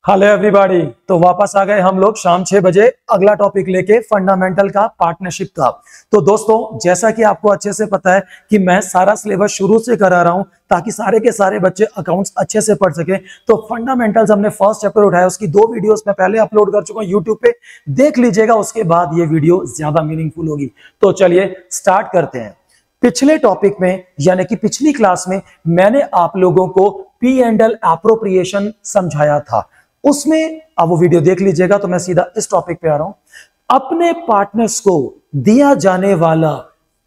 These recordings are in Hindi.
Hello everybody. तो वापस आ गए हम लोग शाम 6 बजे अगला टॉपिक लेके फंडामेंटल का, पार्टनरशिप का। तो दोस्तों, जैसा कि आपको अच्छे से पता है कि मैं सारा सिलेबस शुरू से करा रहा हूं ताकि सारे के सारे बच्चे अकाउंट्स अच्छे से पढ़ सके। तो फंडामेंटल्स हमने फर्स्ट चैप्टर उठाया, उसकी 2 वीडियोस मैं पहले अपलोड कर चुका हूं यूट्यूब पे, देख लीजिएगा। उसके बाद ये वीडियो ज्यादा मीनिंगफुल होगी। तो चलिए स्टार्ट करते हैं। पिछले टॉपिक में यानी कि पिछली क्लास में मैंने आप लोगों को पी एंड एल एप्रोप्रिएशन समझाया था। उसमें अब वो वीडियो देख लीजिएगा। तो मैं सीधा इस टॉपिक पे आ रहा हूं। अपने पार्टनर्स को दिया जाने वाला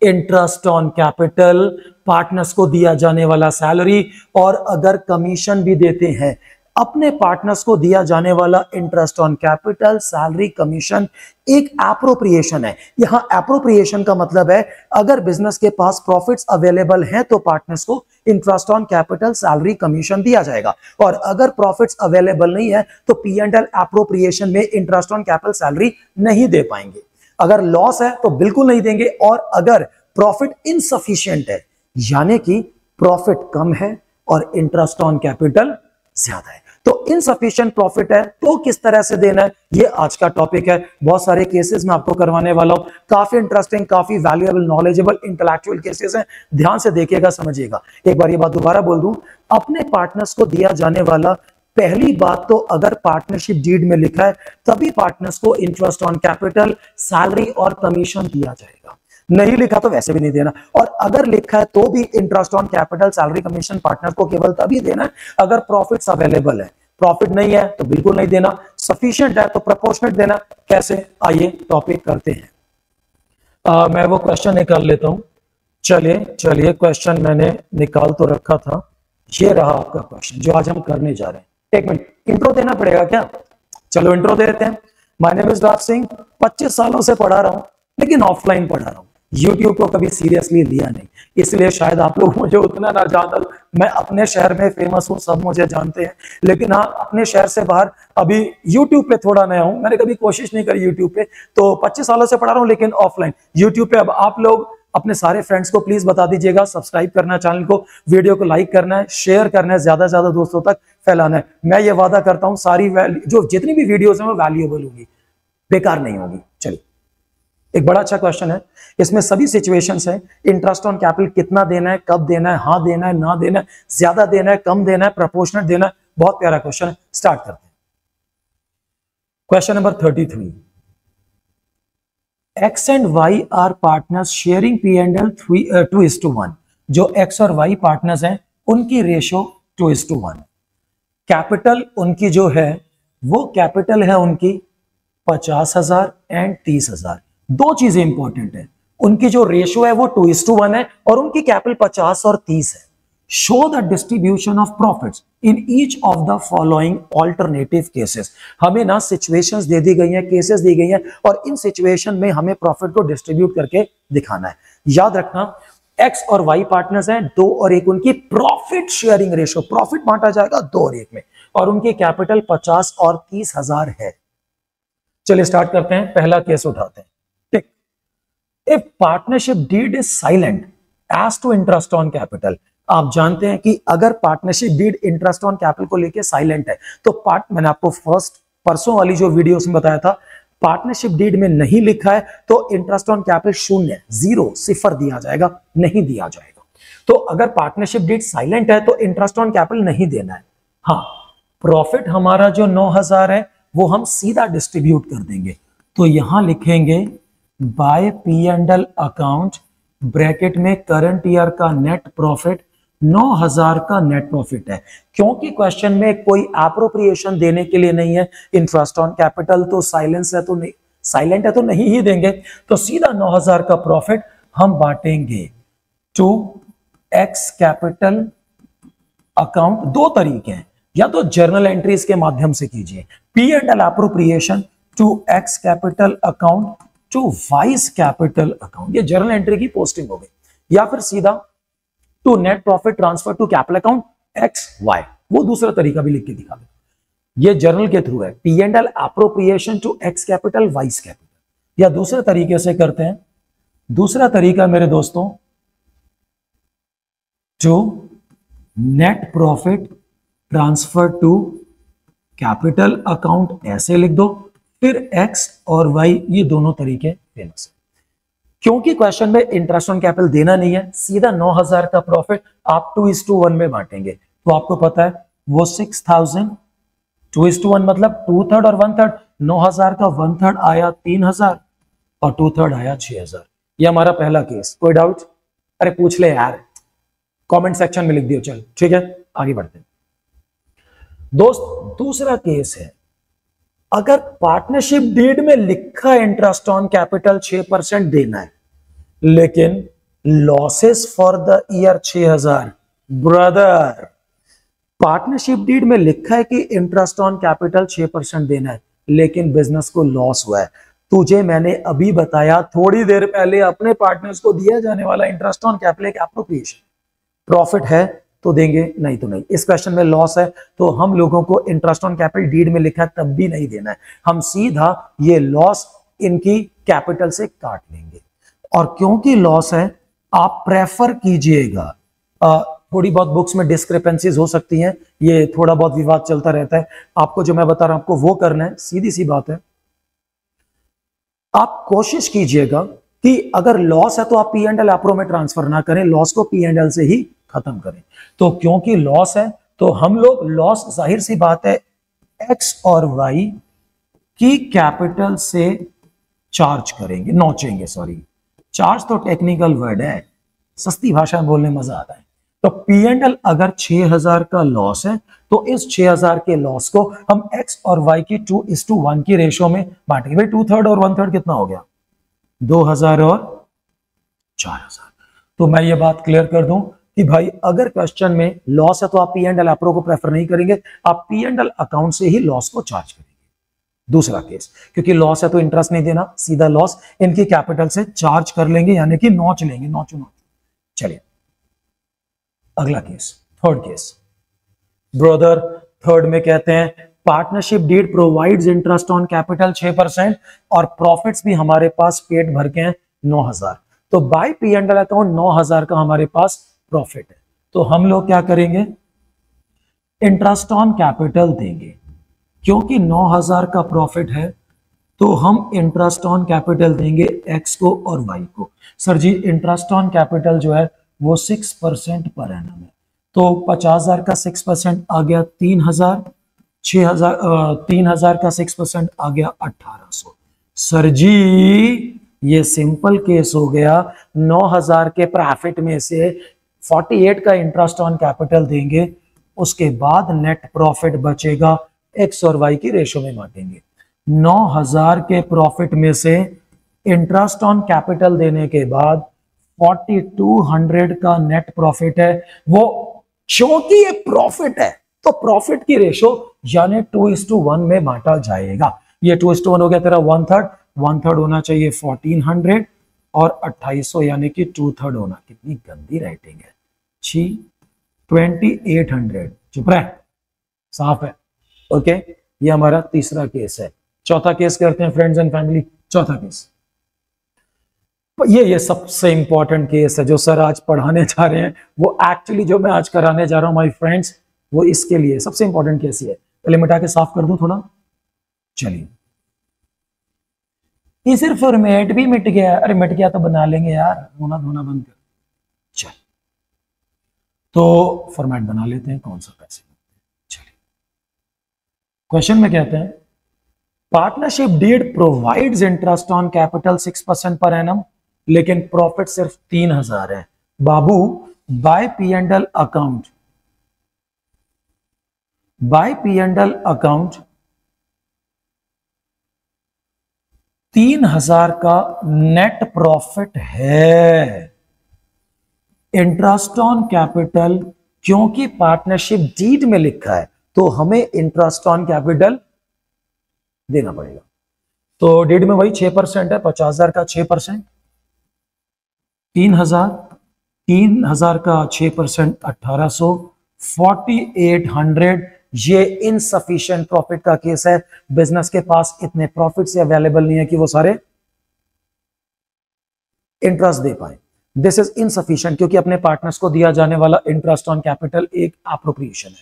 इंटरेस्ट ऑन कैपिटल, पार्टनर्स को दिया जाने वाला सैलरी, और अगर कमीशन भी देते हैं, अपने पार्टनर्स को दिया जाने वाला interest on capital, salary, commission एक एप्रोप्रिएशन है। यहां एप्रोप्रिएशन का मतलब है अगर बिजनेस के पास प्रॉफिट्स अवेलेबल हैं तो पार्टनर्स को interest on capital, salary, commission दिया जाएगा, और अगर प्रॉफिट्स अवेलेबल नहीं है तो पी एंड एल एप्रोप्रिएशन में इंटरेस्ट ऑन कैपिटल, सैलरी नहीं दे पाएंगे। अगर लॉस है तो बिल्कुल नहीं देंगे, और अगर प्रॉफिट इनसफिशिएंट है यानी कि प्रॉफिट कम है और इंटरेस्ट ऑन कैपिटल ज्यादा है, तो इनसफिशिएंट प्रॉफिट है तो किस तरह से देना है, ये आज का टॉपिक है। बहुत सारे केसेस मैं आपको करवाने वाला हूं, काफी इंटरेस्टिंग, काफी वैल्यूएबल, नॉलेजेबल, इंटेलेक्चुअल केसेस हैं। ध्यान से देखिएगा, समझिएगा। एक बार ये बात दोबारा बोल दूं, अपने पार्टनर्स को दिया जाने वाला, पहली बात तो अगर पार्टनरशिप डीड में लिखा है तभी पार्टनर्स को इंटरेस्ट ऑन कैपिटल, सैलरी और कमीशन दिया जाएगा। नहीं लिखा तो वैसे भी नहीं देना, और अगर लिखा है तो भी interest on capital, salary, commission partner को केवल तभी देना है अगर प्रॉफिट्स अवेलेबल है। प्रॉफिट नहीं है तो बिल्कुल नहीं देना, सफिशिएंट है तो प्रोपोर्शनेट देना। कैसे, आइए टॉपिक करते हैं। मैं वो क्वेश्चन निकाल लेता हूं। चलिए क्वेश्चन मैंने निकाल तो रखा था, ये रहा आपका क्वेश्चन जो आज हम करने जा रहे हैं। 1 मिनट, इंट्रो देना पड़ेगा क्या? चलो इंट्रो दे देते हैं। My name is Raj Singh, 25 सालों से पढ़ा रहा हूं, लेकिन ऑफलाइन पढ़ा रहा हूं, यूट्यूब को कभी सीरियसली लिया नहीं, इसलिए शायद आप लोग मुझे उतना ना जानते। मैं अपने शहर में फेमस हूं, सब मुझे जानते हैं, लेकिन हाँ, अपने शहर से बाहर अभी यूट्यूब पे थोड़ा नया हूं। मैंने कभी कोशिश नहीं करी यूट्यूब पे, तो 25 सालों से पढ़ा रहा हूं लेकिन ऑफलाइन। यूट्यूब पे अब आप लोग अपने सारे फ्रेंड्स को प्लीज बता दीजिएगा, सब्सक्राइब करना है चैनल को, वीडियो को लाइक करना है, शेयर करना है, ज्यादा से ज्यादा दोस्तों तक फैलाना है। मैं ये वादा करता हूं सारी जो जितनी भी वीडियोस हैं वो वैल्यूएबल होगी, बेकार नहीं होगी। चलिए, एक बड़ा अच्छा क्वेश्चन है, इसमें सभी सिचुएशंस हैं। इंटरेस्ट ऑन कैपिटल कितना देना है, कब देना है, हाँ देना है, ना देना है, ज्यादा देना है, कम देना है, प्रोपोर्शनेट देना है। बहुत प्यारा क्वेश्चन है, स्टार्ट करते हैं। Question number 33। X and Y are partners sharing P and L 2:1। जो एक्स और वाई पार्टनर्स हैं उनकी रेशो 2:1। कैपिटल उनकी जो है वो कैपिटल है उनकी 50,000 एंड 30,000। दो चीजें इंपॉर्टेंट है, उनकी जो रेशियो है वो 2:1 है और उनकी कैपिटल 50 और 30 है। Show the distribution of profits in each of the following alternative cases. हमें ना सिचुएशंस दे दी गई हैं, केसेस दी गई हैं, और इन सिचुएशन में हमें प्रॉफिट को डिस्ट्रीब्यूट करके दिखाना है। याद रखना, एक्स और वाई पार्टनर्स हैं, 2 और 1 उनकी प्रॉफिट शेयरिंग रेशियो, प्रॉफिट बांटा जाएगा 2 और 1 में, और उनकी कैपिटल 50 और 30,000 है। चलिए स्टार्ट करते हैं, पहला केस उठाते हैं। ठीक, if partnership deed is silent as to interest on capital. आप जानते हैं कि अगर partnership deed interest on capital को लेके साइलेंट है तो मैंने आपको परसों वाली जो वीडियो में बताया था, पार्टनरशिप डीड में नहीं लिखा है तो इंटरेस्ट ऑन कैपिटल 0, 0, 0 दिया जाएगा, नहीं दिया जाएगा। तो अगर पार्टनरशिप डीड साइलेंट है तो इंटरेस्ट ऑन कैपिटल नहीं देना है। हाँ, प्रॉफिट हमारा जो 9,000 है वो हम सीधा डिस्ट्रीब्यूट कर देंगे। तो यहां लिखेंगे by P and L account, bracket में करंट ईयर का नेट प्रॉफिट 9,000 का नेट प्रॉफिट है। क्योंकि क्वेश्चन में कोई एप्रोप्रिएशन देने के लिए नहीं है, इंटरेस्ट ऑन कैपिटल तो साइलेंस है, तो नहीं, साइलेंट है तो नहीं ही देंगे, तो सीधा 9,000 का प्रॉफिट हम बांटेंगे टू एक्स कैपिटल अकाउंट। दो तरीके हैं, या तो जर्नल एंट्रीज के माध्यम से कीजिए, P and L appropriation to X capital account to Y's capital account, ये जर्नल एंट्री की पोस्टिंग हो गई, या फिर सीधा to net profit transfer to capital account X Y, वो दूसरा तरीका भी लिख के दिखा दे। ये जर्नल के थ्रू है, P and L appropriation to X capital Y's capital. या दूसरे तरीके से करते हैं, दूसरा तरीका मेरे दोस्तों, to net profit transfer to capital account ऐसे लिख दो, फिर एक्स और वाई ये दोनों तरीके फेमस है। क्योंकि क्वेश्चन में इंटरेस्ट ऑन कैपिटल देना नहीं है, सीधा 9,000 का प्रॉफिट आप 2:1 में बांटेंगे। तो आपको पता है वो 6,000 2:1 मतलब 2/3 और 1/3। 9,000 का 1/3 आया 3,000 और 2/3 आया 6,000। ये हमारा पहला केस। कोई डाउट? अरे पूछ ले यार, कमेंट सेक्शन में लिख दियो। चल ठीक है, आगे बढ़ते हैं दोस्त। दूसरा केस है, अगर पार्टनरशिप डीड में लिखा इंटरेस्ट ऑन कैपिटल 6% देना है, लेकिन losses for the year 6,000। Brother, partnership deed में लिखा है कि इंटरेस्ट ऑन कैपिटल 6% देना है, लेकिन बिजनेस को लॉस हुआ है। तुझे मैंने अभी बताया थोड़ी देर पहले, अपने पार्टनर्स को दिया जाने वाला इंटरेस्ट ऑन कैपिटल एक एप्रोप्रिएशन। प्रॉफिट है तो देंगे, नहीं तो नहीं। इस क्वेश्चन में लॉस है तो हम लोगों को इंटरेस्ट ऑन कैपिटल डीड में लिखा है तब भी नहीं देना है, हम सीधा ये लॉस इनकी कैपिटल से काट लेंगे। और क्योंकि लॉस है, आप प्रेफर कीजिएगा, थोड़ी बहुत बुक्स में डिस्क्रिपेंसीज हो सकती हैं, ये थोड़ा बहुत विवाद चलता रहता है। आपको जो मैं बता रहा हूं आपको वो करना है, सीधी सी बात है। आप कोशिश कीजिएगा कि अगर लॉस है तो आप P&L एप्रो में ट्रांसफर ना करें, लॉस को P&L से ही खत्म करें। तो क्योंकि लॉस है तो हम लोग लॉस, जाहिर सी बात है, एक्स और वाई की कैपिटल से चार्ज करेंगे, नोचेंगे। सॉरी, चार्ज तो टेक्निकल वर्ड है, सस्ती भाषा में बोलने मजा आता है। तो P&L अगर 6,000 का लॉस है तो इस 6,000 के लॉस को हम एक्स और वाई की 2:1 की रेशो में बांटेंगे। भाई 2/3 और 1/3 कितना हो गया? 2,000 और 4,000। तो मैं ये बात क्लियर कर दूं कि भाई अगर क्वेश्चन में लॉस है तो आप P&L एप्रो को प्रेफर नहीं करेंगे, आप P&L अकाउंट से ही लॉस को चार्ज करेंगे। दूसरा केस, क्योंकि लॉस है तो इंटरेस्ट नहीं देना, सीधा लॉस इनकी कैपिटल से चार्ज कर लेंगे, यानी कि नोच लेंगे, नोचो नोच। चलिए अगला case, third case. Brother, third में कहते हैं partnership deed provides interest on capital 6% और प्रॉफिट्स भी हमारे पास पेट भर के हैं 9,000। तो बाय P&L अकाउंट 9,000 का हमारे पास प्रॉफिट है, तो हम लोग क्या करेंगे? इंटरेस्ट ऑन कैपिटल देंगे। क्योंकि 9,000 का प्रॉफिट है तो हम इंटरेस्ट ऑन कैपिटल देंगे एक्स को और वाई को। Sir ji, interest on capital जो है वो 6% पर एनम है, तो 50,000 का 6% आ गया 3,000, 3,000 का 6% आ गया 1,800। सर जी ये सिंपल केस हो गया, 9,000 के प्रॉफिट में से 48 का इंटरेस्ट ऑन कैपिटल देंगे, उसके बाद नेट प्रॉफिट बचेगा, एक्स और वाई की रेशो में बांटेंगे। 9,000 के प्रॉफिट में से इंटरेस्ट ऑन कैपिटल देने के बाद 4,200 का नेट प्रॉफिट है। वो क्योंकि ये प्रॉफिट है तो प्रॉफिट की रेशो यानी 2:1 में बांटा जाएगा। ये 2:1 हो गया तेरा 1/3, 1/3 होना चाहिए 1,400 और 2,800 यानी कि 2/3 होना। कितनी गंदी राइटिंग है छी, 2,800। चुप रहे, साफ है। ओके, ये हमारा तीसरा केस है। चौथा केस करते हैं फ्रेंड्स एंड फैमिली। चौथा केस ये सबसे इंपॉर्टेंट केस है जो सर आज पढ़ाने जा रहे हैं, वो एक्चुअली जो मैं आज कराने जा रहा हूं माय फ्रेंड्स, वो इसके लिए सबसे इंपॉर्टेंट केस ही है। पहले मिटा के साफ कर दूं थोड़ा। चलिए, ये सिर्फ फॉर्मेट भी मिट गया। अरे मिट गया तो बना लेंगे यार, होना धोना बंद कर। चल तो फॉर्मेट बना लेते हैं, कौन सा पैसे। चलिए, क्वेश्चन में कहते हैं partnership deed provides interest on capital 6% पर एनम, लेकिन प्रॉफिट सिर्फ 3,000 है। बाबू, by P&L account, by P&L account 3,000 का नेट प्रॉफिट है। इंटरेस्ट ऑन कैपिटल क्योंकि पार्टनरशिप डीड में लिखा है तो हमें इंटरेस्ट ऑन कैपिटल देना पड़ेगा। तो डीड में वही 6% है, 50,000 का 6%, 3,000 का 6% 1,800, 4,800। ये इनसफिशिएंट प्रॉफिट का केस है। बिजनेस के पास इतने प्रॉफिट से अवेलेबल नहीं है कि वो सारे इंटरेस्ट दे पाए। दिस इज इनसफिशिएंट क्योंकि अपने पार्टनर्स को दिया जाने वाला इंटरेस्ट ऑन कैपिटल एक एप्रोप्रिएशन है।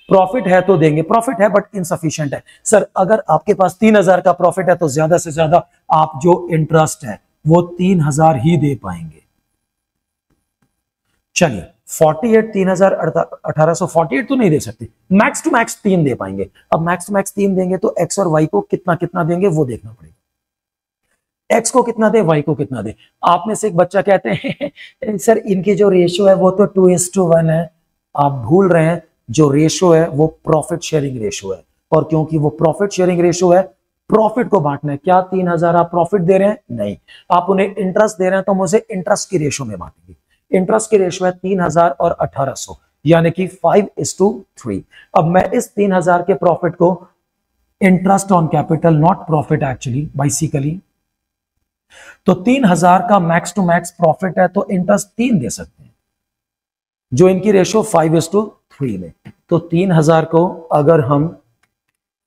प्रॉफिट है तो देंगे, प्रॉफिट है बट इनसफिशिएंट है। सर अगर आपके पास 3000 का प्रॉफिट है तो ज्यादा से ज्यादा आप जो इंटरेस्ट है वो 3000 ही दे पाएंगे। चलिए 48, 3000, 1848 तो नहीं दे सकते, मैक्स टू मैक्स 3 दे पाएंगे। अब मैक्स टू मैक्स 3 देंगे तो एक्स और वाई को कितना कितना देंगे वो देखना पड़ेगा। एक्स को कितना दे, वाई को कितना दे। आप में से एक बच्चा कहते हैं सर इनकी जो रेशियो है वो तो 2:1 है। आप भूल रहे हैं, जो रेशियो है वो प्रॉफिट शेयरिंग रेशियो है, और क्योंकि वो प्रॉफिट शेयरिंग रेशियो है, प्रॉफिट को बांटना है। क्या 3000 आप प्रॉफिट दे रहे हैं? नहीं, आप उन्हें इंटरेस्ट दे रहे हैं तो मुझे इंटरेस्ट की रेशियो में बांटेंगे। इंटरेस्ट की रेशियो है 3000 और 1800, यानी कि 5:3। अब मैं इस 3000 के प्रॉफिट को interest on capital, not profit actually basically, तो 3000 का मैक्स टू मैक्स प्रॉफिट है तो इंटरेस्ट 3 दे सकते हैं, जो इनकी रेशियो 5:3 में। तो 3000 को अगर हम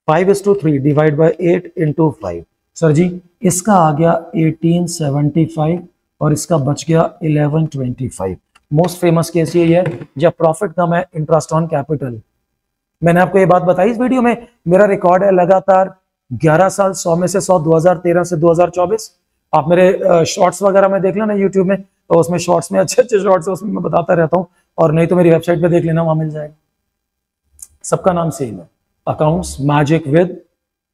5:3 डिवाइड बाय 8 इंटू 5, सर जी इसका आ गया 1875 और इसका बच गया 1125। मोस्ट फेमस केस ये है जब प्रॉफिट कम है, इंटरेस्ट ऑन कैपिटल। मैंने आपको ये बात बताई इस वीडियो में, मेरा रिकॉर्ड है लगातार 11 साल, 100 में से 100, 2013 से 2024। आप मेरे शॉर्ट्स वगैरह में देख लेना यूट्यूब में, तो उसमें शॉर्ट्स में अच्छे अच्छे शॉर्ट्स है, उसमें मैं बताता रहता हूँ, और नहीं तो मेरी वेबसाइट पे देख लेना, वहां मिल जाएगा। सबका नाम सेम है, accounts magic with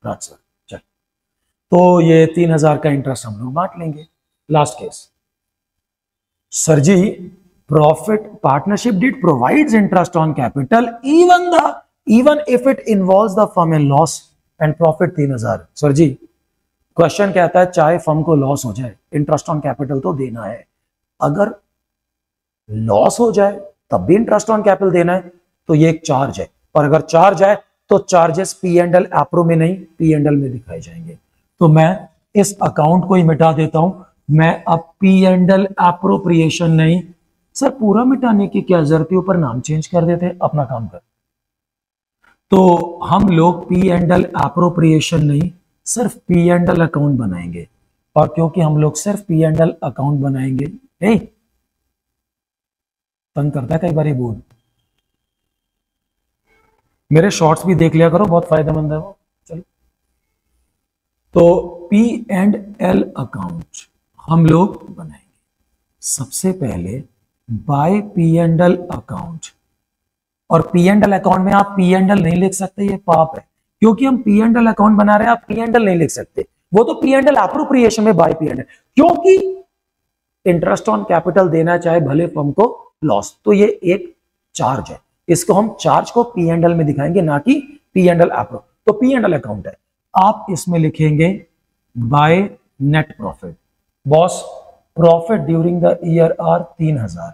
Raj sir. चल, तो ये 3000 का इंटरेस्ट हम लोग बांट लेंगे। Last case, sir ji profit partnership deed provides interest on capital even if it involves the firm in loss and profit 3000। Sir ji question कहता है चाहे फर्म को लॉस हो जाए, इंटरेस्ट ऑन कैपिटल तो देना है। अगर लॉस हो जाए तब भी इंटरेस्ट ऑन कैपिटल देना है, तो ये एक चार्ज है, और अगर चार्ज है तो चार्जेस P&L एप्रो में नहीं, P&L में दिखाए जाएंगे। तो मैं इस अकाउंट को ही मिटा देता हूं, मैं अब P&L एप्रोप्रिएशन नहीं, सर पूरा मिटाने की क्या जरूरत है, ऊपर नाम चेंज कर देते, अपना काम कर। तो हम लोग P&L एप्रोप्रिएशन नहीं, सिर्फ P&L अकाउंट बनाएंगे, और क्योंकि हम लोग सिर्फ P&L अकाउंट बनाएंगे, तंग करता है कई बार ये बोर्ड। मेरे शॉर्ट्स भी देख लिया करो, बहुत फायदेमंद है वो। चलो, तो P&L अकाउंट हम लोग बनाएंगे सबसे पहले बाय P&L अकाउंट। और P&L अकाउंट में आप P&L नहीं लिख सकते, ये पाप है, क्योंकि हम P&L अकाउंट बना रहे हैं, आप P&L नहीं लिख सकते, वो तो P&L एप्रोप्रिएशन में बाय P&L, क्योंकि इंटरेस्ट ऑन कैपिटल देना चाहे भले फर्म को लॉस, तो ये एक चार्ज है, इसको हम चार्ज को P&L में दिखाएंगे, ना कि P&L एप्रो। तो P&L अकाउंट है, आप इसमें लिखेंगे by net profit. Boss profit during the year are 3000,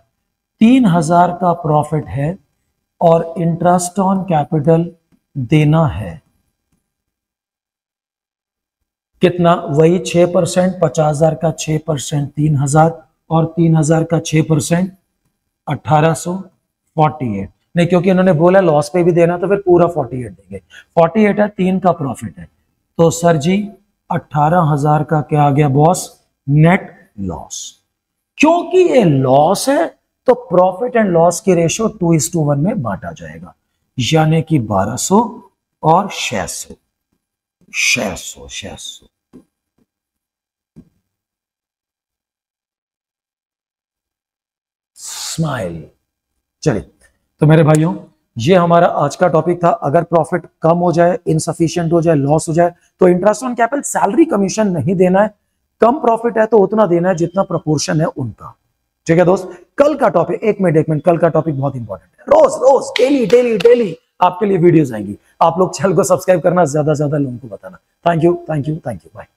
3000 का प्रॉफिट है और इंटरेस्ट ऑन कैपिटल देना है कितना, वही 6%, 50,000 का 6% 3000, और 3000 का 6% 1848। नहीं, क्योंकि इन्होंने बोला लॉस पे भी देना, तो फिर पूरा 48 देंगे। 48 है, 3 का प्रॉफिट है, तो सर जी 18,000 का क्या आ गया बॉस, नेट लॉस। क्योंकि ये लॉस है तो प्रॉफिट एंड लॉस की रेशियो 2:1 में बांटा जाएगा, यानी कि 1200 और 600। स्माइल। चलिए, तो मेरे भाइयों ये हमारा आज का टॉपिक था। अगर प्रॉफिट कम हो जाए, इनसफिशिएंट हो जाए, लॉस हो जाए, तो interest on capital salary commission नहीं देना है। कम प्रॉफिट है तो उतना देना है जितना प्रोपोर्शन है उनका। ठीक है दोस्त, कल का टॉपिक, एक मिनट, कल का टॉपिक बहुत इंपॉर्टेंट है। रोज डेली आपके लिए वीडियोस आएंगी। आप लोग चैनल को सब्सक्राइब करना, ज्यादा से ज्यादा लोगों को बताना। Thank you, bye.